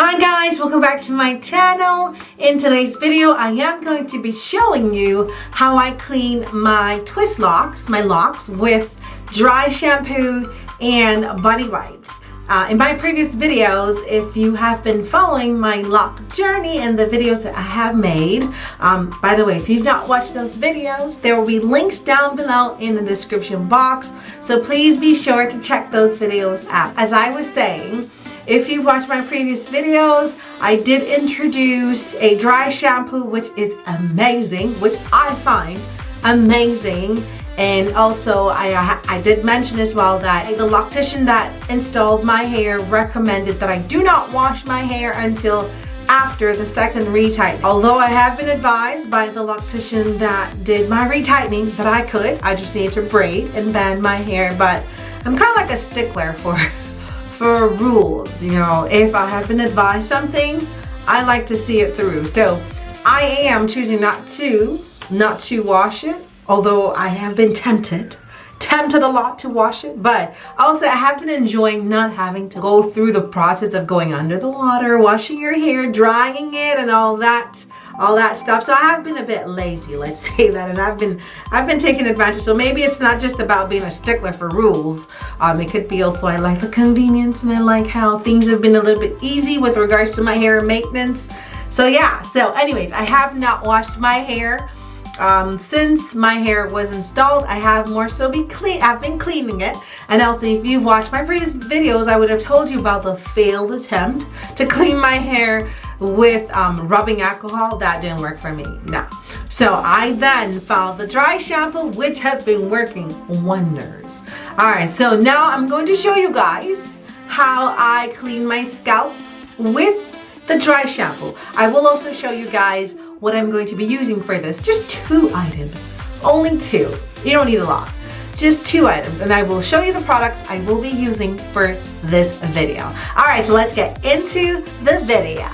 Hi guys, welcome back to my channel. In today's video, I am going to be showing you how I clean my twist locks, my locks, with dry shampoo and body wipes. In my previous videos, if you have been following my lock journey and the videos that I have made, by the way, if you've not watched those videos, there will be links down below in the description box. So please be sure to check those videos out. As I was saying, if you watched my previous videos, I did introduce a dry shampoo, which is amazing, which I find amazing. And also I did mention as well that the loctician that installed my hair recommended that I do not wash my hair until after the second retightening. Although I have been advised by the loctician that did my retightening that I just need to braid and band my hair, but I'm kind of like a stickler for rules, you know. If I have been advised something, I like to see it through. So I am choosing not to wash it, although I have been tempted a lot to wash it. But also I have been enjoying not having to go through the process of going under the water, washing your hair, drying it, and all that stuff. So I have been a bit lazy, let's say that, and I've been taking advantage. So maybe it's not just about being a stickler for rules. It could be also I like the convenience, and I like how things have been a little bit easy with regards to my hair maintenance. So yeah, so anyways, I have not washed my hair since my hair was installed. I have more so I've been cleaning it. And also, if you've watched my previous videos, I would have told you about the failed attempt to clean my hair with rubbing alcohol. That didn't work for me. No. So I then found the dry shampoo, which has been working wonders. Alright, so now I'm going to show you guys how I clean my scalp with the dry shampoo. I will also show you guys what I'm going to be using for this. Just 2 items. Only 2. You don't need a lot. Just 2 items. And I will show you the products I will be using for this video. Alright, so let's get into the video.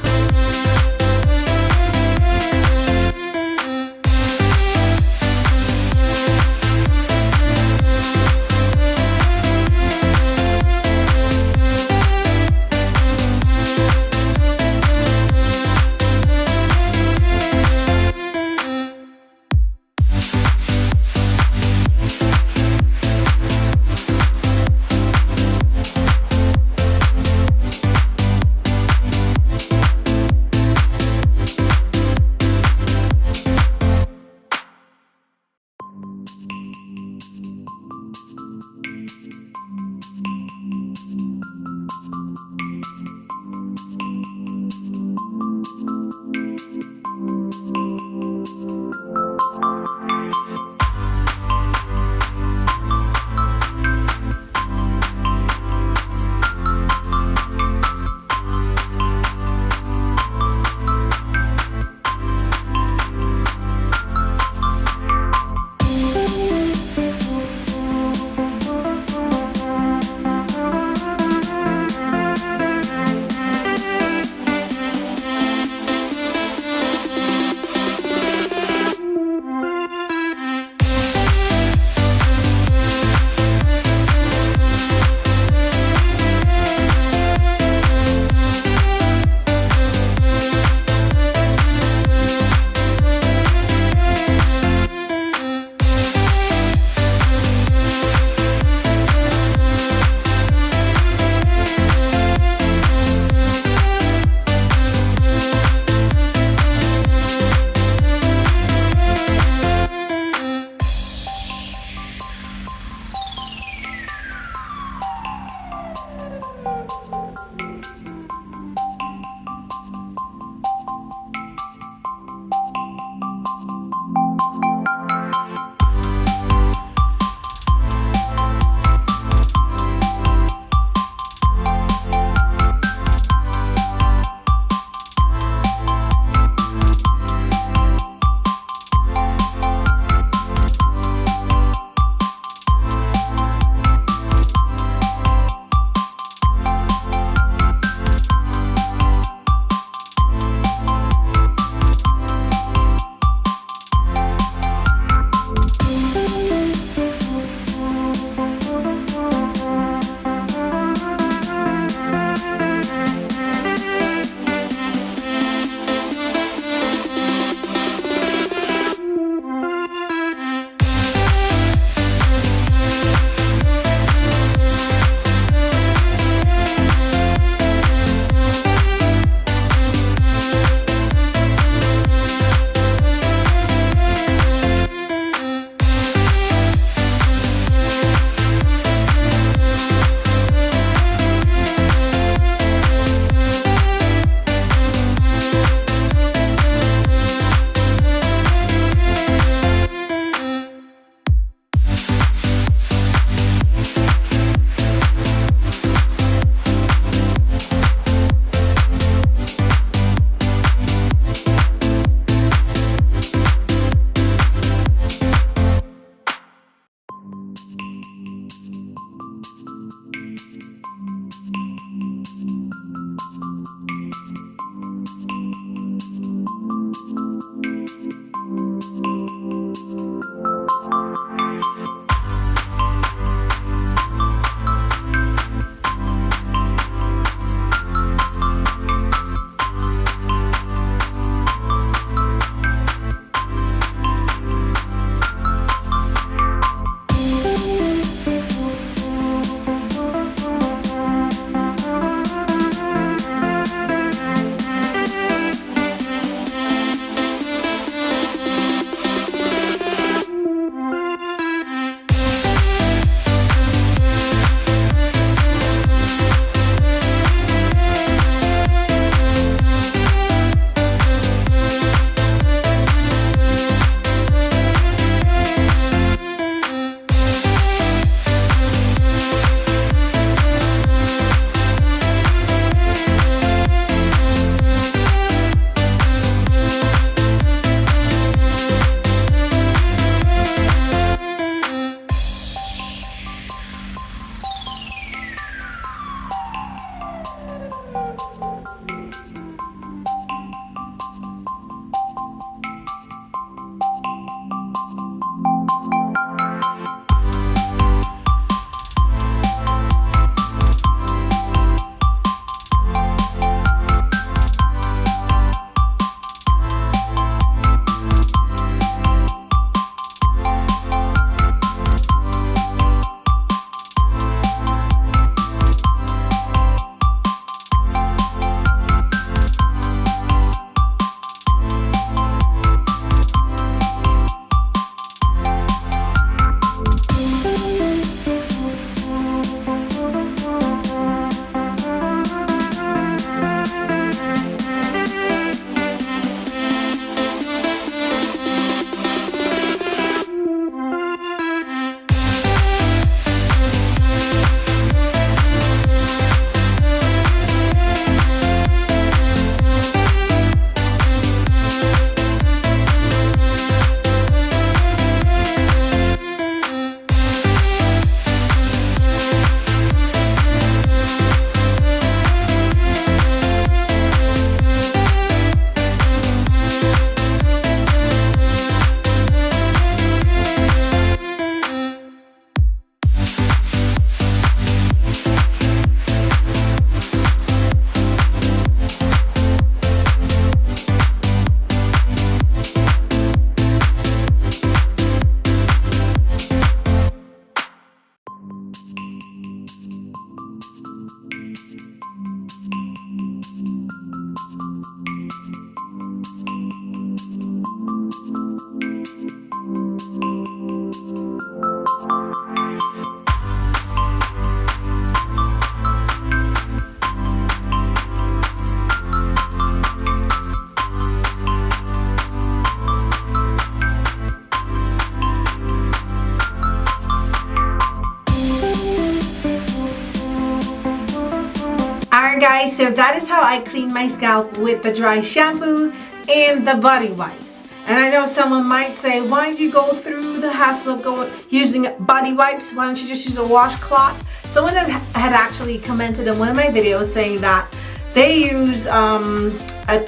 so that is how I clean my scalp with the dry shampoo and the body wipes. And I know someone might say, why do you go through the hassle of using body wipes? Why don't you just use a washcloth? Someone had actually commented in one of my videos saying that they use a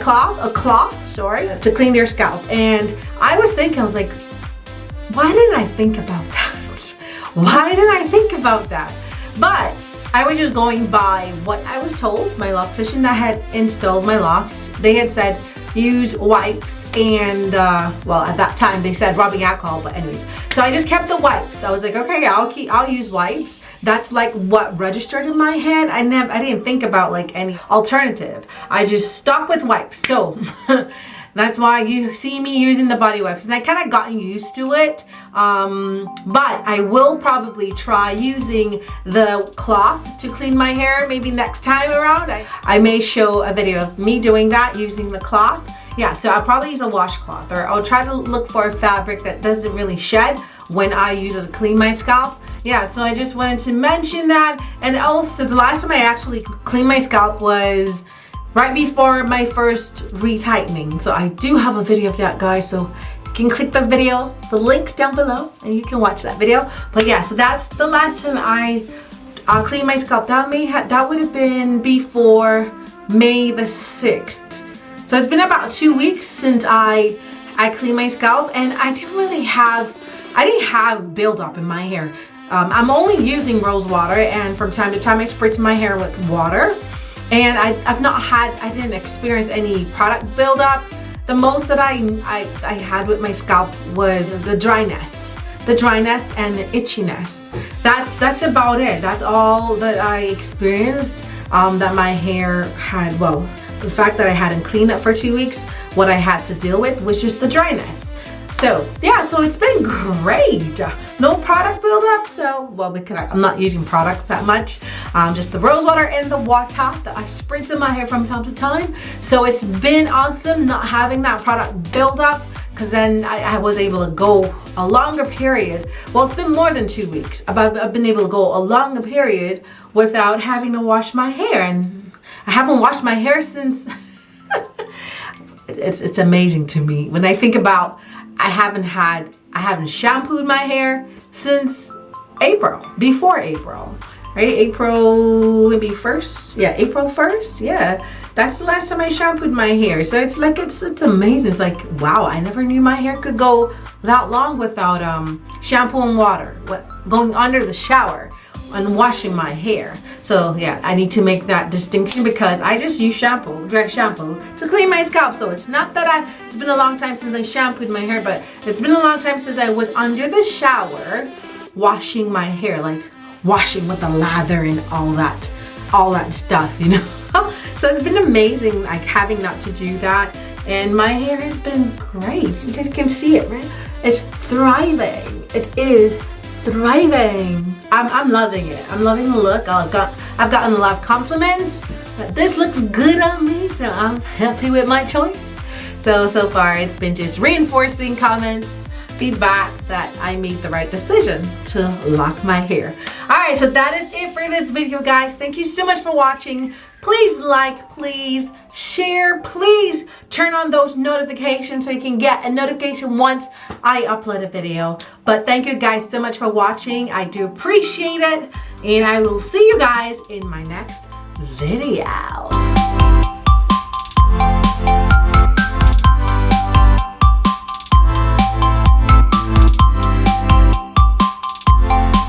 cloth, to clean their scalp. And I was thinking, I was like, why didn't I think about that? Why didn't I think about that? But I was just going by what I was told. My loctician that had installed my locks, they had said use wipes and well, at that time they said rubbing alcohol, but anyways, so I just kept the wipes. I was like, okay, I'll use wipes. That's like what registered in my head. I didn't think about like any alternative. I just stuck with wipes. So that's why you see me using the body wipes, and I kind of gotten used to it. But I will probably try using the cloth to clean my hair maybe next time around. I may show a video of me doing that using the cloth. Yeah, so I'll probably use a washcloth, or I'll try to look for a fabric that doesn't really shed when I use it to clean my scalp. Yeah, so I just wanted to mention that. And also, the last time I actually cleaned my scalp was right before my first retightening. So I do have a video of that, guys, so you can click the video, the link's down below, and you can watch that video. But yeah, so that's the last time I cleaned my scalp. That would have been before May the 6th. So it's been about 2 weeks since I cleaned my scalp, and I didn't have buildup in my hair. I'm only using rose water, and from time to time I spritz my hair with water. And I didn't experience any product buildup. The most that I had with my scalp was the dryness and the itchiness. That's about it. That's all that I experienced. That my hair had, well, the fact that I hadn't cleaned it for 2 weeks, what I had to deal with was just the dryness. So yeah, so it's been great. No product buildup, so, well, because I'm not using products that much. Just the rose water and the water that I spritz in my hair from time to time. So it's been awesome not having that product buildup, because then I was able to go a longer period. Well, it's been more than 2 weeks. I've been able to go a longer period without having to wash my hair. And I haven't washed my hair since, it's amazing to me when I think about I haven't shampooed my hair since April, before April, right? April, maybe 1st? Yeah, April 1st, yeah. That's the last time I shampooed my hair. So it's like, it's amazing. It's like, wow, I never knew my hair could go that long without shampoo and water, going under the shower and washing my hair. So yeah, I need to make that distinction, because I just use shampoo, dry shampoo, to clean my scalp. So it's not that it's been a long time since I shampooed my hair, but it's been a long time since I was under the shower washing my hair, like washing with the lather and all that stuff, you know. So it's been amazing, like having not to do that, and my hair has been great. You guys can see it, right? It's thriving. It is thriving. I'm loving it. I'm loving the look. I've gotten a lot of compliments that this looks good on me, so I'm happy with my choice. So far it's been just reinforcing comments, feedback that I made the right decision to lock my hair. Alright, so that is it for this video, guys. Thank you so much for watching. Please like, please share, please turn on those notifications so you can get a notification once I upload a video. But thank you guys so much for watching. I do appreciate it, and I will see you guys in my next video.